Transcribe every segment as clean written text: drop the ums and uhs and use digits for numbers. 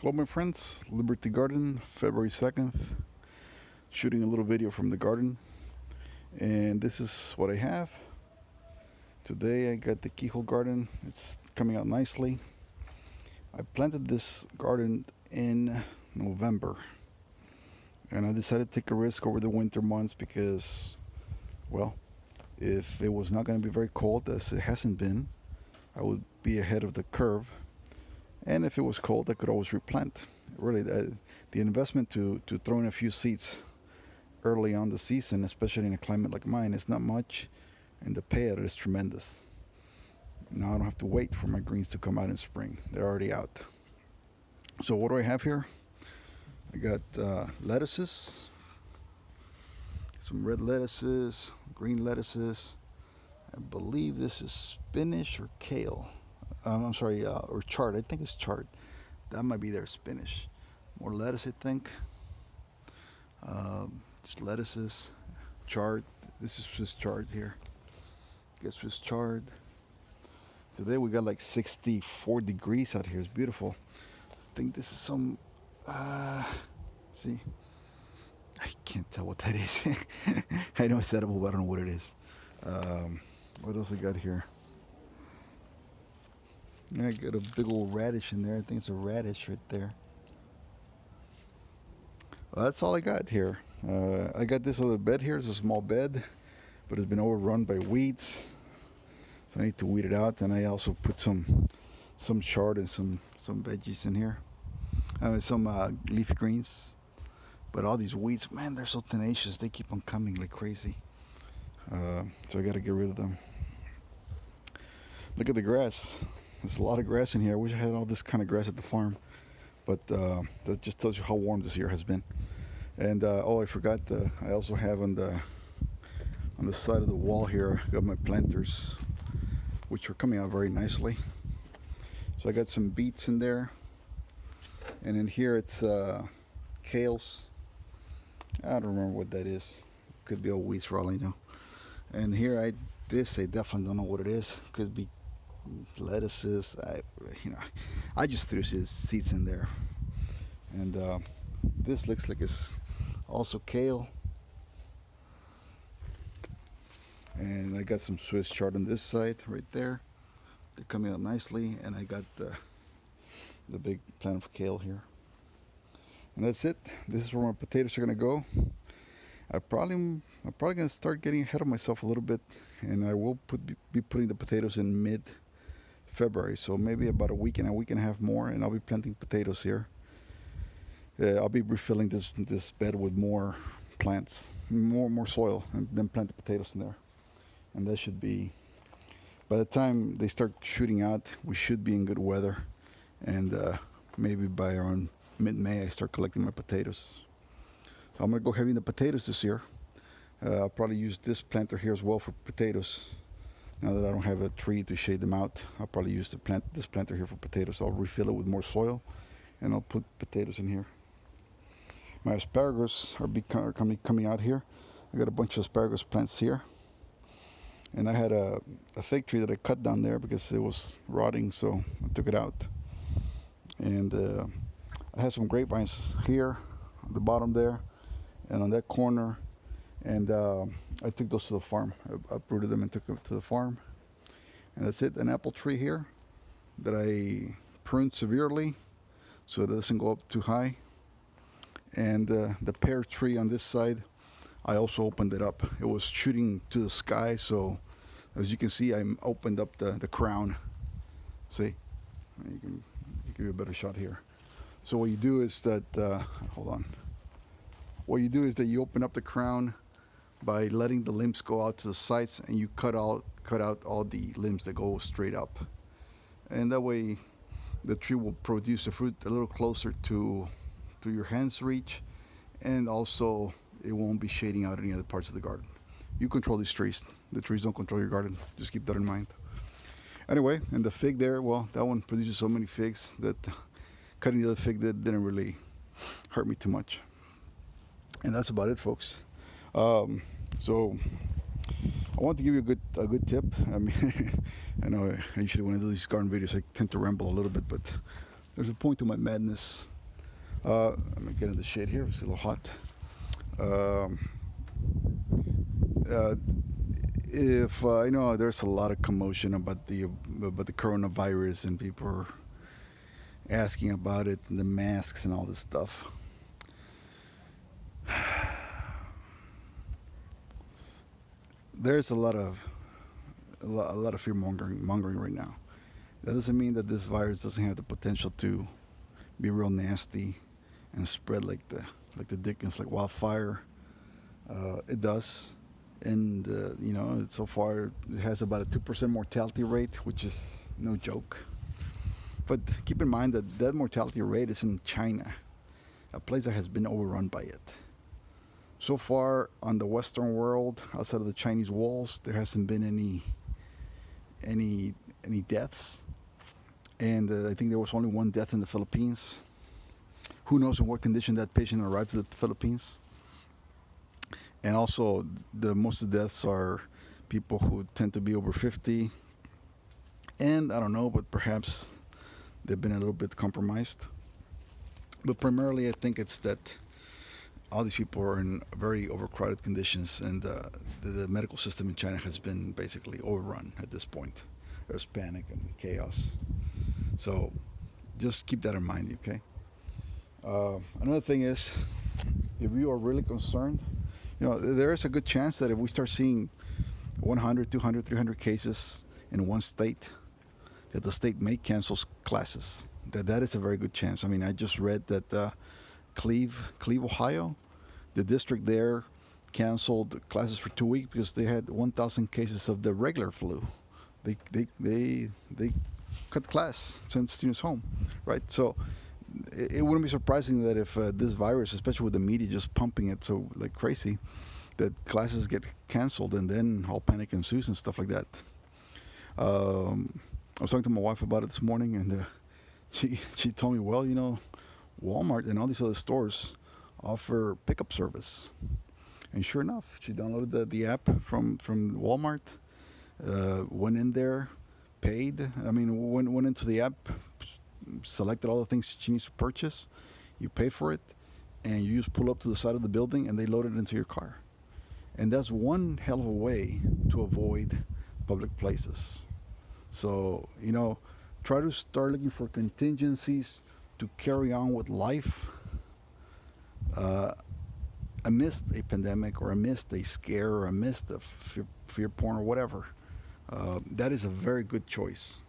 Hello my friends, Liberty Garden, February 2nd, shooting a little video from the garden, and this is what I have. Today I got the keyhole garden, it's coming out nicely. I planted this garden in November, and I decided to take a risk over the winter months because, well, if it was not going to be very cold, as it hasn't been, I would be ahead of the curve. And if it was cold, I could always replant. Really, the investment to throw in a few seeds early on the season, especially in a climate like mine, is not much, and the payout is tremendous. Now I don't have to wait for my greens to come out in spring. They're already out. So what do I have here? I got lettuces, some red lettuces, green lettuces. I believe this is spinach or kale. I'm sorry, or chard. I think it's chard. That might be their spinach. More lettuce, I think. Just lettuces, chard. This is Swiss chard here. Get Swiss chard. Today we got like 64 degrees out here. It's beautiful. I think this is some. See, I can't tell what that is. I know it's edible, but I don't know what it is. What else I got here? I got a big old radish in there. I think it's a radish right there. Well, that's all I got here. I got this other bed here. It's a small bed, but it's been overrun by weeds. So I need to weed it out. And I also put some chard and some veggies in here. I mean, some leafy greens. But all these weeds, man, they're so tenacious. They keep on coming like crazy. So I got to get rid of them. Look at the grass. There's a lot of grass in here. I wish I had all this kind of grass at the farm, but that just tells you how warm this year has been. And oh, I forgot. I also have on the side of the wall here, I got my planters, which are coming out very nicely. So I got some beets in there, and in here it's kales. I don't remember what that is. Could be all weeds for all I know. And here I definitely don't know what it is. Could be lettuces. I just threw seeds in there, and this looks like it's also kale. And I got some Swiss chard on this side right there. They're coming out nicely, and I got the big plant of kale here. And that's it. This is where my potatoes are gonna go. I'm probably gonna start getting ahead of myself a little bit, and I will be putting the potatoes in mid-February, so maybe about a week and a half more, and I'll be planting potatoes here. I'll be refilling this bed with more plants, more soil, and then plant the potatoes in there. And that should be, by the time they start shooting out, we should be in good weather, and maybe by around mid-May I start collecting my potatoes. So I'm gonna go heavy in the potatoes this year. I'll probably use this planter here as well for potatoes. Now that I don't have a tree to shade them out, I'll probably use this planter here for potatoes. I'll refill it with more soil, and I'll put potatoes in here. My asparagus are coming out here. I got a bunch of asparagus plants here, and I had a fig tree that I cut down there because it was rotting, so I took it out. And I have some grapevines here on the bottom there, and on that corner. And I took those to the farm. I uprooted them and took them to the farm. And that's it. An apple tree here that I pruned severely so it doesn't go up too high. And the pear tree on this side, I also opened it up. It was shooting to the sky, so as you can see, I opened up the crown. See? You can give you a better shot here. So what you do is that, hold on. What you do is that you open up the crown by letting the limbs go out to the sides, and you cut out all the limbs that go straight up. And that way the tree will produce the fruit a little closer to your hand's reach, and also it won't be shading out any other parts of the garden. You control these trees. The trees don't control your garden. Just keep that in mind. Anyway, and the fig there, well, that one produces so many figs that cutting the other fig didn't really hurt me too much. And that's about it, folks. So I want to give you a good tip. I mean, I know usually when I do these garden videos I tend to ramble a little bit, but There's a point to my madness. Let me get in the shade here. It's a little hot. Um, uh, if you know, there's a lot of commotion about the coronavirus, and people are asking about it and the masks and all this stuff. There's a lot of fear mongering right now. That doesn't mean that this virus doesn't have the potential to be real nasty and spread like the Dickens, like wildfire. It does, and you know, so far it has about a 2% mortality rate, which is no joke. But keep in mind that that mortality rate is in China, a place that has been overrun by it. So far on the Western world, outside of the Chinese walls, there hasn't been any any deaths, and I think there was only one death in the Philippines. Who knows in what condition that patient arrived to the Philippines? And also, the most of the deaths are people who tend to be over 50, and I don't know, but perhaps they've been a little bit compromised. But primarily, I think it's that all these people are in very overcrowded conditions, and the medical system in China has been basically overrun at this point. There's panic and chaos. So just keep that in mind, okay? Another thing is, if you are really concerned, you know, there is a good chance that if we start seeing 100, 200, 300 cases in one state, that the state may cancel classes. That is a very good chance. I mean, I just read that Cleve, Ohio, the district there canceled classes for 2 weeks because they had 1,000 cases of the regular flu. They cut class, sent students home, right? So it wouldn't be surprising that if this virus, especially with the media just pumping it so like crazy, that classes get canceled and then all panic ensues and stuff like that. I was talking to my wife about it this morning, and she told me, well, you know, Walmart and all these other stores offer pickup service. And sure enough, she downloaded the app from Walmart, went in there, paid. I mean, went into the app, selected all the things she needs to purchase. You pay for it, and you just pull up to the side of the building, and they load it into your car. And that's one hell of a way to avoid public places. So, you know, try to start looking for contingencies to carry on with life uh, amidst a pandemic or amidst a scare or amidst a fear porn or whatever. That is a very good choice.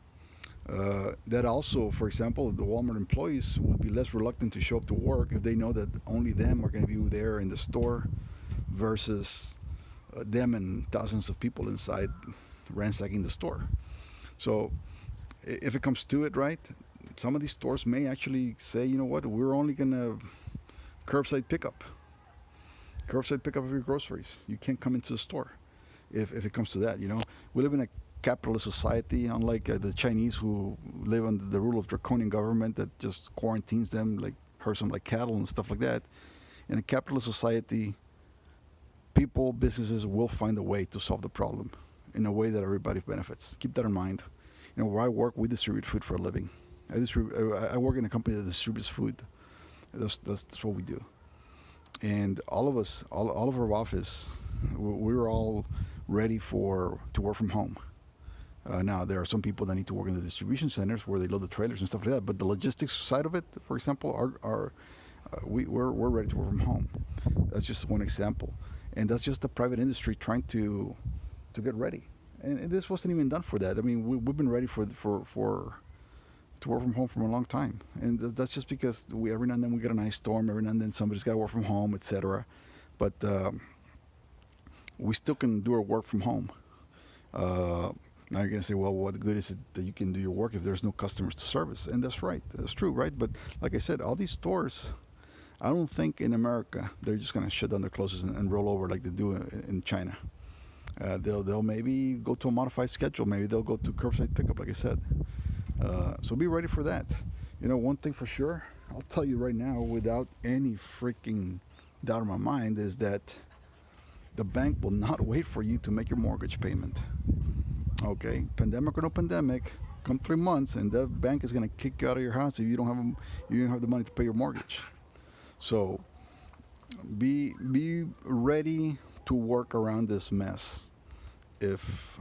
That also, for example, the Walmart employees would be less reluctant to show up to work if they know that only them are going to be there in the store versus them and thousands of people inside ransacking the store. So if it comes to it, right, some of these stores may actually say, you know what, we're only going to curbside pickup. Curbside pickup of your groceries. You can't come into the store if it comes to that, you know. We live in a capitalist society, unlike the Chinese who live under the rule of draconian government that just quarantines them, like herds them like cattle and stuff like that. In a capitalist society, people, businesses will find a way to solve the problem in a way that everybody benefits. Keep that in mind. You know, where I work, we distribute food for a living. I work in a company that distributes food. That's what we do. And all of us, all of our office, we were all ready to work from home. Now there are some people that need to work in the distribution centers where they load the trailers and stuff like that. But the logistics side of it, for example, we're ready to work from home. That's just one example, and that's just the private industry trying to get ready. And this wasn't even done for that. I mean, we've been ready for to work from home for a long time, and that's just because every now and then we get an ice storm, every now and then somebody's got to work from home, etc. But we still can do our work from home. Now you're gonna say, well, what good is it that you can do your work if there's no customers to service? And that's right, that's true, right? But like I said, all these stores, I don't think in America they're just gonna shut down their closes and roll over like they do in China. They'll maybe go to a modified schedule. Maybe they'll go to curbside pickup, like I said. So be ready for that. You know, one thing for sure, I'll tell you right now, without any freaking doubt in my mind, is that the bank will not wait for you to make your mortgage payment. Okay, pandemic or no pandemic, come 3 months, and that bank is going to kick you out of your house if you don't have the money to pay your mortgage. So be ready to work around this mess if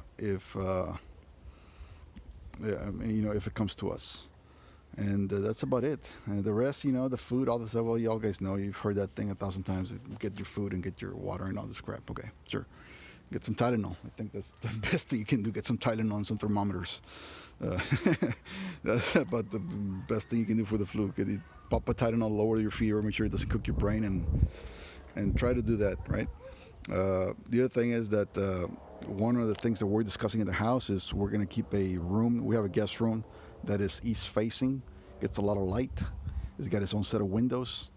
yeah, I mean, if it comes to us. And that's about it. And the rest, the food, all this stuff. Well, y'all guys know, you've heard that thing 1,000 times. Get your food and get your water and all this crap. Okay, sure. Get some Tylenol. I think that's the best thing you can do. Get some Tylenol and some thermometers. Uh, that's about the best thing you can do for the flu. Get it, pop a Tylenol, lower your fever, make sure it doesn't cook your brain, and try to do that, right? The other thing is that one of the things that we're discussing in the house is we're going to keep a room. We have a guest room that is east facing, gets a lot of light. It's got its own set of windows.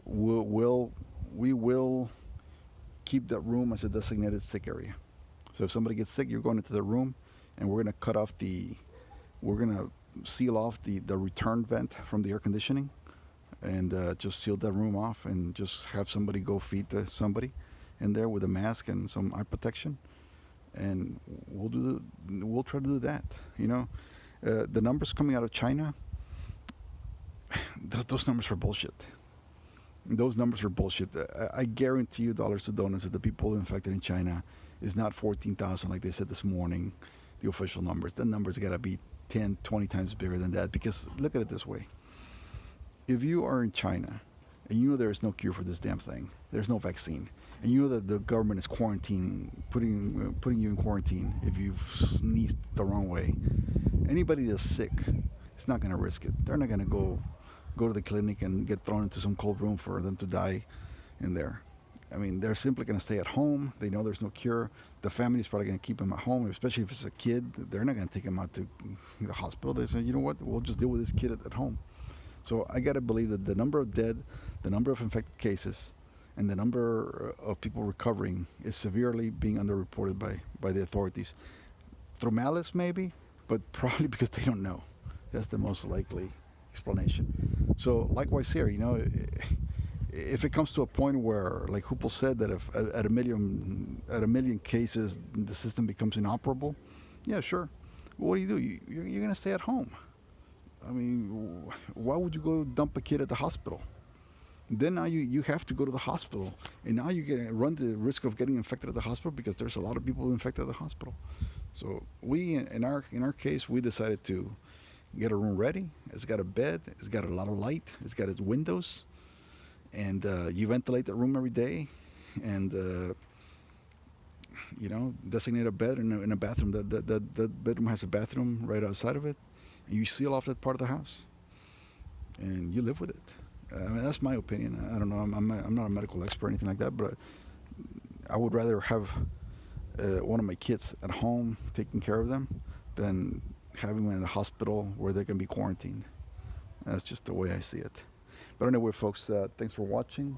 We will keep that room as a designated sick area. So if somebody gets sick, you're going into the room, and we're going to we're going to seal off the return vent from the air conditioning, and just seal that room off, and just have somebody go feed somebody in there with a mask and some eye protection, and we'll try to do that. The numbers coming out of China, those numbers are bullshit. Those numbers are bullshit. I guarantee you, dollars to donuts, that the people infected in China is not 14,000 like they said this morning, the official numbers. The numbers got to be 10, 20 times bigger than that. Because look at it this way. If you are in China and you know there is no cure for this damn thing, there's no vaccine, and you know that the government is quarantining, putting you in quarantine if you've sneezed the wrong way, anybody that's sick is not going to risk it. They're not going to go to the clinic and get thrown into some cold room for them to die in there. I mean, they're simply going to stay at home. They know there's no cure. The family's probably going to keep them at home, especially if it's a kid. They're not going to take him out to the hospital. They say, you know what, we'll just deal with this kid at home. So I got to believe that the number of dead, the number of infected cases, and the number of people recovering is severely being underreported by the authorities. Through malice, maybe, but probably because they don't know. That's the most likely explanation. So likewise here, if it comes to a point where, like Hupel said, that if at a million cases the system becomes inoperable, yeah, sure. Well, what do? You're going to stay at home. I mean, why would you go dump a kid at the hospital? Then now you have to go to the hospital, and now you run the risk of getting infected at the hospital because there's a lot of people infected at the hospital. So we, in our case, we decided to get a room ready. It's got a bed. It's got a lot of light. It's got its windows, and you ventilate the room every day, and designate a bed in a bathroom. The bedroom has a bathroom right outside of it, and you seal off that part of the house, and you live with it. I mean, that's my opinion. I don't know. I'm not a medical expert or anything like that, but I would rather have one of my kids at home taking care of them than having them in the hospital where they can be quarantined. That's just the way I see it. But anyway, folks, thanks for watching,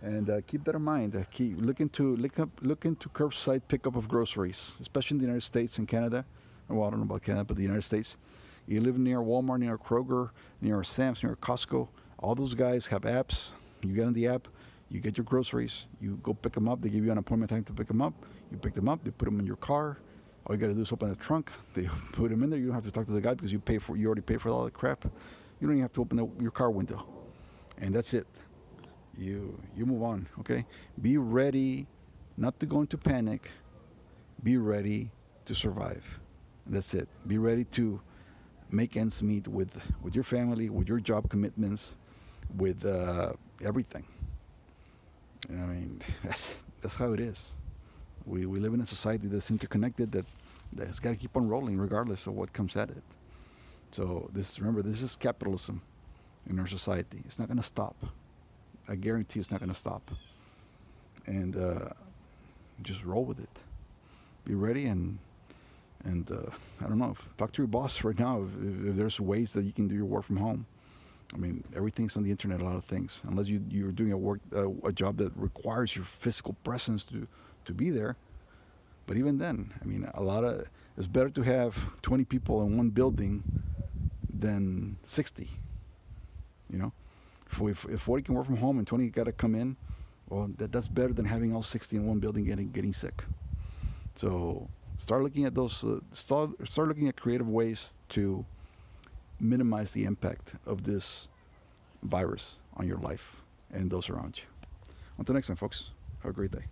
and keep that in mind. Keep look into curbside pickup of groceries, especially in the United States and Canada. Well, I don't know about Canada, but the United States. You live near Walmart, near Kroger, near Sam's, near Costco. All those guys have apps. You get on the app, you get your groceries, you go pick them up. They give you an appointment time to pick them up. You pick them up, they put them in your car. All you got to do is open the trunk. They put them in there. You don't have to talk to the guy because you already paid for all the crap. You don't even have to open your car window, and that's it. You move on. Okay, be ready, not to go into panic. Be ready to survive. That's it. Be ready to make ends meet with your family, with your job commitments, with everything. I mean, that's how it is. We live in a society that's interconnected, that's got to keep on rolling regardless of what comes at it. So remember, this is capitalism in our society. It's not going to stop. I guarantee it's not going to stop. And just roll with it. Be ready and I don't know. Talk to your boss right now if there's ways that you can do your work from home. I mean, everything's on the internet. A lot of things, unless you're doing a job that requires your physical presence to be there. But even then, I mean, it's better to have 20 people in one building than 60. If 40 can work from home and 20 got to come in, well, that's better than having all 60 in one building getting sick. So Start looking at those. Start looking at creative ways to minimize the impact of this virus on your life and those around you. Until next time, folks. Have a great day.